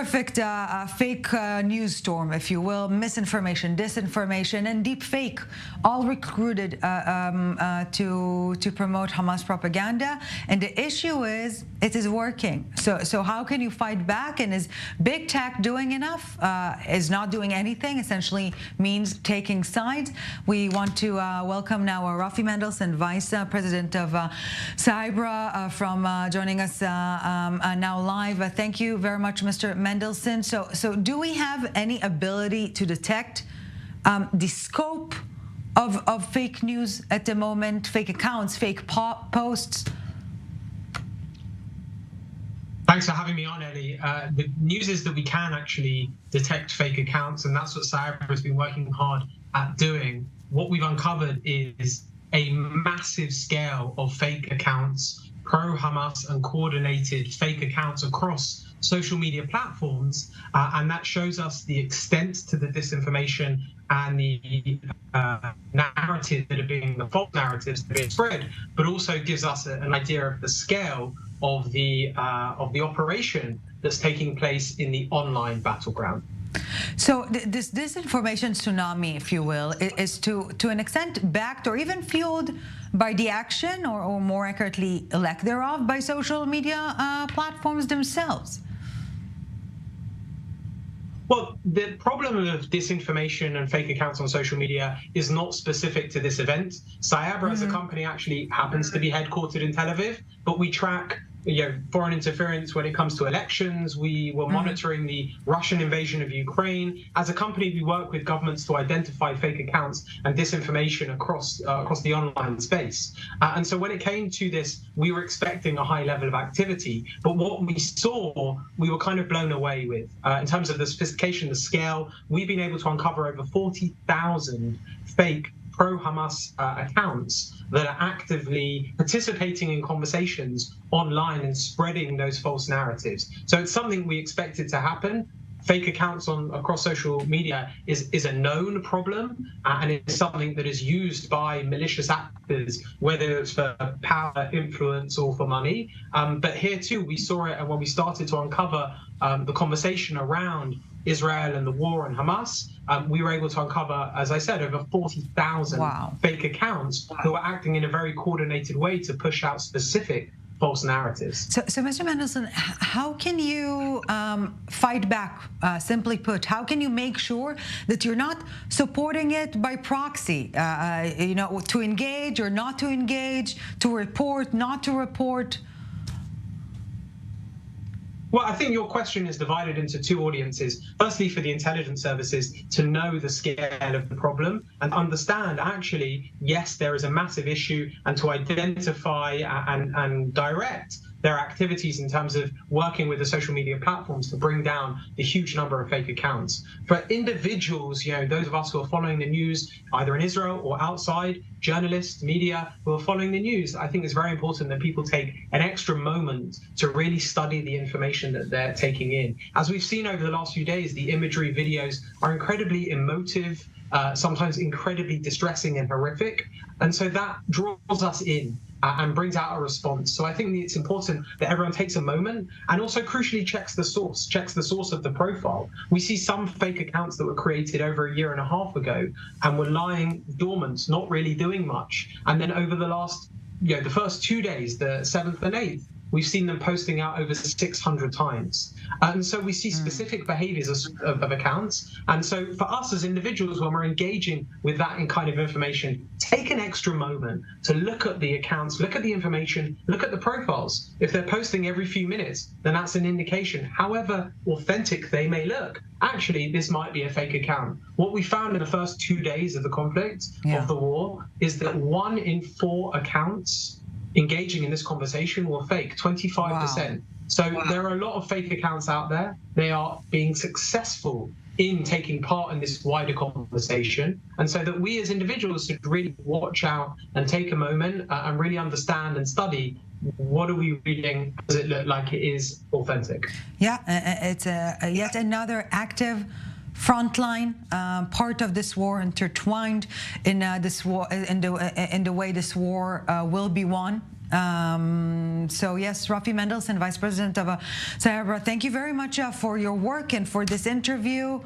perfect fake news storm, if you will, misinformation, disinformation, and deep fake, all recruited to promote Hamas propaganda. And the issue is, it is working. So how can you fight back? And is big tech doing enough? Is not doing anything essentially means taking sides. We want to welcome now Rafi Mendelsohn, Vice President of Cyabra, from joining us now live. Thank you very much, Mr. Mendelsohn. So do we have any ability to detect the scope of fake news at the moment, fake accounts, fake posts? Thanks for having me on, Ellie. The news is that we can actually detect fake accounts, and that's what Cyabra has been working hard at doing. What we've uncovered is a massive scale of fake accounts, pro-Hamas and coordinated fake accounts across social media platforms, and that shows us the extent to the disinformation and the narratives that are being, the false narratives that are being spread, but also gives us an idea of the scale of the operation that's taking place in the online battleground. So this disinformation tsunami, if you will, is to an extent backed or even fueled by the action, or more accurately, lack thereof, by social media platforms themselves. Well, the problem of disinformation and fake accounts on social media is not specific to this event. Cyabra as a company actually happens to be headquartered in Tel Aviv, but we track foreign interference when it comes to elections. We were monitoring the Russian invasion of Ukraine. As a company, we work with governments to identify fake accounts and disinformation across the online space. And so when it came to this, we were expecting a high level of activity. But what we saw, we were kind of blown away with. In terms of the sophistication, the scale, we've been able to uncover over 40,000 fake pro-Hamas accounts that are actively participating in conversations online and spreading those false narratives. So it's something we expected to happen. Fake accounts across social media is a known problem, and it's something that is used by malicious actors, whether it's for power, influence, or for money. But here too, we saw it, and when we started to uncover the conversation around Israel and the war on Hamas, we were able to uncover, as I said, over 40,000 fake accounts who are acting in a very coordinated way to push out specific false narratives. So Mr. Mendelsohn, how can you fight back, simply put? How can you make sure that you're not supporting it by proxy, to engage or not to engage, to report, not to report? Well, I think your question is divided into two audiences. Firstly, for the intelligence services to know the scale of the problem and understand, actually, yes, there is a massive issue, and to identify and direct their activities in terms of working with the social media platforms to bring down the huge number of fake accounts. For individuals, those of us who are following the news, either in Israel or outside, journalists, media who are following the news, I think it's very important that people take an extra moment to really study the information that they're taking in. As we've seen over the last few days, the imagery videos are incredibly emotive, sometimes incredibly distressing and horrific. And so that draws us in and brings out a response. So I think it's important that everyone takes a moment and also crucially checks the source of the profile. We see some fake accounts that were created over a year and a half ago and were lying dormant, not really doing much. And then over the last, the first 2 days, the 7th and 8th, we've seen them posting out over 600 times. And so we see specific behaviors of accounts. And so for us as individuals, when we're engaging with that kind of information, take an extra moment to look at the accounts, look at the information, look at the profiles. If they're posting every few minutes, then that's an indication, however authentic they may look, actually, this might be a fake account. What we found in the first 2 days of the conflict, of the war, is that 1 in 4 accounts engaging in this conversation were fake, 25%. So there are a lot of fake accounts out there. They are being successful in taking part in this wider conversation. And so that we as individuals should really watch out and take a moment and really understand and study, what are we reading? Does it look like it is authentic? Yeah, it's yet another active frontline part of this war, intertwined in this war, in the way this war will be won. So yes, Rafi Mendelsohn, Vice President of Cyabra, thank you very much for your work and for this interview.